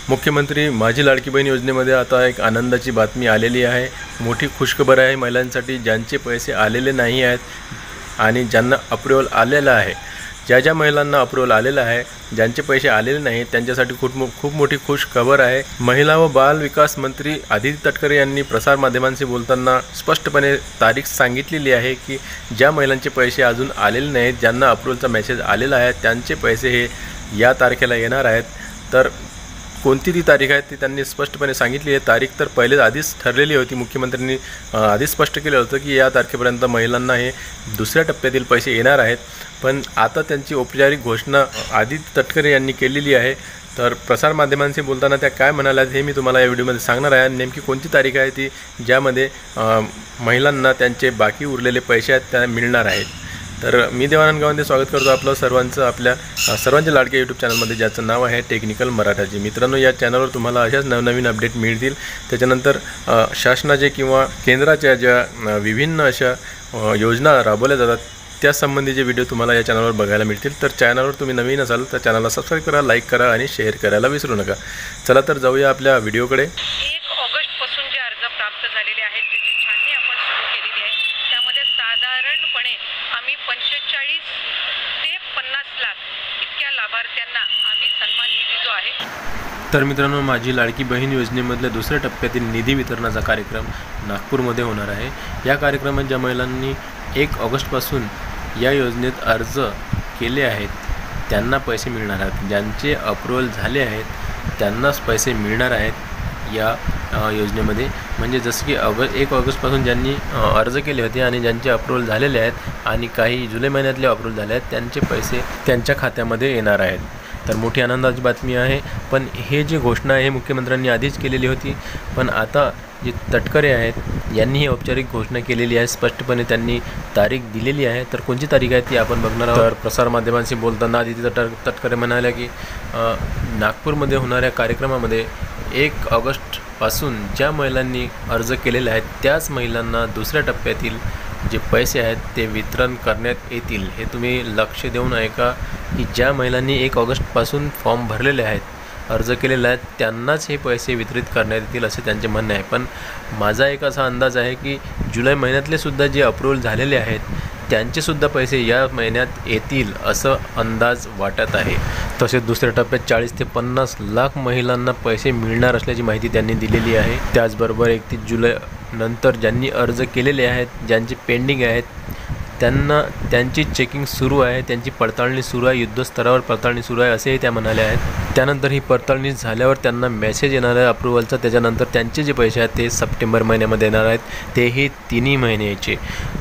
मुख्यमंत्री माझी लाडकी बहीण योजनेमध्ये आता एक आनंदाची बातमी आलेली आहे। मोठी खुशखबर आहे महिलांसाठी, ज्यांचे पैसे आलेले नाही आहेत आणि ज्यांना अप्रूव्हल आलेलं आहे। ज्या महिलांना अप्रूव्हल आलेलं आहे, ज्यांचे पैसे आलेले नाहीत त्यांच्यासाठी खूप मोठी खुशखबर आहे। महिला व बाल विकास मंत्री आदिती तटकरे यांनी प्रसार माध्यमांशी बोलताना स्पष्टपणे तारीख सांगितलेली आहे की ज्या महिलांचे पैसे अजून आलेले नाहीत, ज्यांना अप्रूव्हलचा मेसेज आलेला आहे, त्यांचे पैसे हे या तारखेला येणार आहेत। तर कोणती ती तारीख आहे ती त्यांनी स्पष्टपणे सांगितली आहे। तारीख तर पहिलेच आधीच ठरलेली होती। मुख्यमंत्र्यांनी आधीच स्पष्ट केलं होतं की या तारखेपर्यंत महिलांना हे दुसऱ्या टप्प्यातील पैसे येणार आहेत, पण आता त्यांची औपचारिक घोषणा आदिती तटकरे यांनी केलेली आहे। तर प्रसार माध्यमांशी बोलताना त्या काय म्हणाल्या हे मी तुम्हाला या व्हिडिओमध्ये सांगणार आहे। नेमकी कोणती तारीख आहे ती ज्यामध्ये महिलांना त्यांचे बाकी उरलेले पैसे आहेत त्या मिळणार आहेत। तर मी देवानंद गावंदे स्वागत करतो आपलं सर्वांचं आपल्या सर्वांच्या लाडक्या यूट्यूब चॅनलमध्ये, ज्याचं नाव आहे टेक्निकल मराठाजी। मित्रांनो, या चॅनलवर तुम्हाला अशाच नवनवीन अपडेट मिळतील। त्याच्यानंतर शासनाचे किंवा केंद्राच्या ज्या विभिन्न अशा योजना राबवल्या जातात त्यासंबंधीचे व्हिडिओ तुम्हाला या चॅनलवर बघायला मिळतील। तर चॅनलवर तुम्ही नवीन असाल तर चॅनलला सबस्क्राईब करा, लाईक करा आणि शेअर करायला विसरू नका। चला तर जाऊया आपल्या व्हिडिओकडे। 1 ऑगस्टपासून जे अर्ज प्राप्त झालेले आहेत त्याची छाननी आपण सुरू केलेली आहे। त्यामध्ये साधारणपणे आम्ही 45 ते 50 लाख इतक्या लाभार्थ्यांना आम्ही सन्मान निधी जो आहे। तर मित्रांनो, माझी लाडकी बहीण योजनेमधल्या दुसऱ्या टप्प्यातील निधी वितरणाचा कार्यक्रम नागपूरमध्ये होणार आहे। या कार्यक्रमात ज्या महिलांनी 1 ऑगस्टपासून या योजनेत अर्ज केले आहेत त्यांना पैसे मिळणार आहेत। ज्यांचे अप्रूव्हल झाले आहेत त्यांनाच पैसे मिळणार आहेत या योजनेमध्ये। म्हणजे जसं की 1 ऑगस्टपासून ज्यांनी अर्ज केले होते आणि ज्यांचे अप्रूव्हल झालेले आहेत आणि काही जुलै महिन्यातले अप्रूव्हल झाले आहेत त्यांचे पैसे त्यांच्या खात्यामध्ये येणार आहेत। तर मोठी आनंदाची बातमी आहे। पण हे जी घोषणा आहे मुख्यमंत्र्यांनी आधीच केलेली होती, पण आता जे तटकरे आहेत यांनी ही औपचारिक घोषणा केलेली आहे। स्पष्टपणे त्यांनी तारीख दिलेली आहे। तर कोणती तारीख आहे ती आपण बघणार आहोत। तर प्रसार माध्यमांशी बोलताना आदिती तटकरे म्हणाल्या की नागपूरमध्ये होणाऱ्या कार्यक्रमामध्ये 1 ऑगस्टपासून ज्या महिलांनी अर्ज केलेले आहेत त्याच महिलांना दुसऱ्या टप्प्यातील जे पैसे आहेत ते वितरण करण्यात येतील। हे तुम्ही लक्ष देऊन ऐका की ज्या महिलांनी 1 ऑगस्टपासून फॉर्म भरलेले आहेत, अर्ज केलेला आहे, त्यांनाच हे पैसे वितरित करण्यात येतील असे त्यांचे म्हणणे आहे। पण माझा एक असा अंदाज आहे की जुलै महिन्यातले सुद्धा जे अप्रूव्हल झालेले आहेत त्यांचेसुद्धा पैसे या महिन्यात येतील असं अंदाज वाटत आहे। तसेच दुसऱ्या टप्प्यात 40 ते 50 लाख महिलांना पैसे मिळणार असल्याची माहिती त्यांनी दिलेली आहे। त्याचबरोबर 31 जुलै नंतर ज्यांनी अर्ज केलेले आहेत, ज्यांचे पेंडिंग आहेत, त्यांची चेकिंग सुरू आहे, त्यांची पडताळणी सुरू आहे, युद्धस्तरावर पडताळणी सुरू आहे असेही त्या म्हणाल्या आहेत। त्यानंतर ही पडताळणी झाल्यावर त्यांना मेसेज येणार आहे अप्रूव्हलचा। त्याच्यानंतर त्यांचे जे पैसे आहेत ते सप्टेंबर महिन्यामध्ये येणार आहेत, तेही तिन्ही महिन्याचे,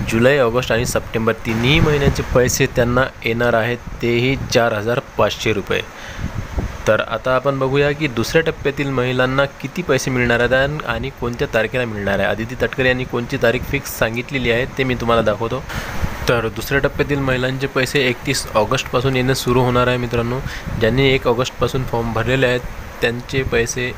जुलै, ऑगस्ट आणि सप्टेंबर तिन्ही महिन्याचे पैसे त्यांना येणार आहेत, तेही 4500 रुपये। तर आता आपण बघूया की दुसऱ्या टप्प्यातील महिलांना किती पैसे मिळणार आहेत आणि कोणत्या तारखेला मिळणार आहे। आदिती तटकरे यांनी कोणती तारीख फिक्स सांगितलेली आहे ते मी तुम्हाला दाखवतो। तर दुसऱ्या टप्प्यातील महिलांचे पैसे 31 ऑगस्टपासून येणं सुरू होणार आहे। मित्रांनो, ज्यांनी 1 ऑगस्टपासून फॉर्म भरलेले आहेत त्यांचे पैसे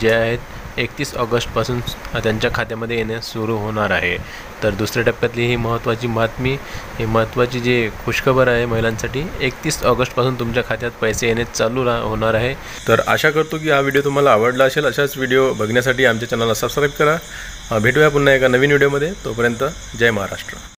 जे आहेत 31 ऑगस्टपासून त्यांच्या खात्यामध्ये येणे सुरू होणार आहे। तर दुसऱ्या टप्प्यातली ही महत्त्वाची बातमी, ही महत्त्वाची जी खुशखबर आहे महिलांसाठी, 31 ऑगस्टपासून तुमच्या खात्यात पैसे येणे चालू होणार आहे। तर आशा करतो की हा व्हिडिओ तुम्हाला आवडला असेल। अशाच व्हिडिओ बघण्यासाठी आमच्या चॅनलला सबस्क्राईब करा। भेटूया पुन्हा एका नवीन व्हिडिओमध्ये। तोपर्यंत जय महाराष्ट्र।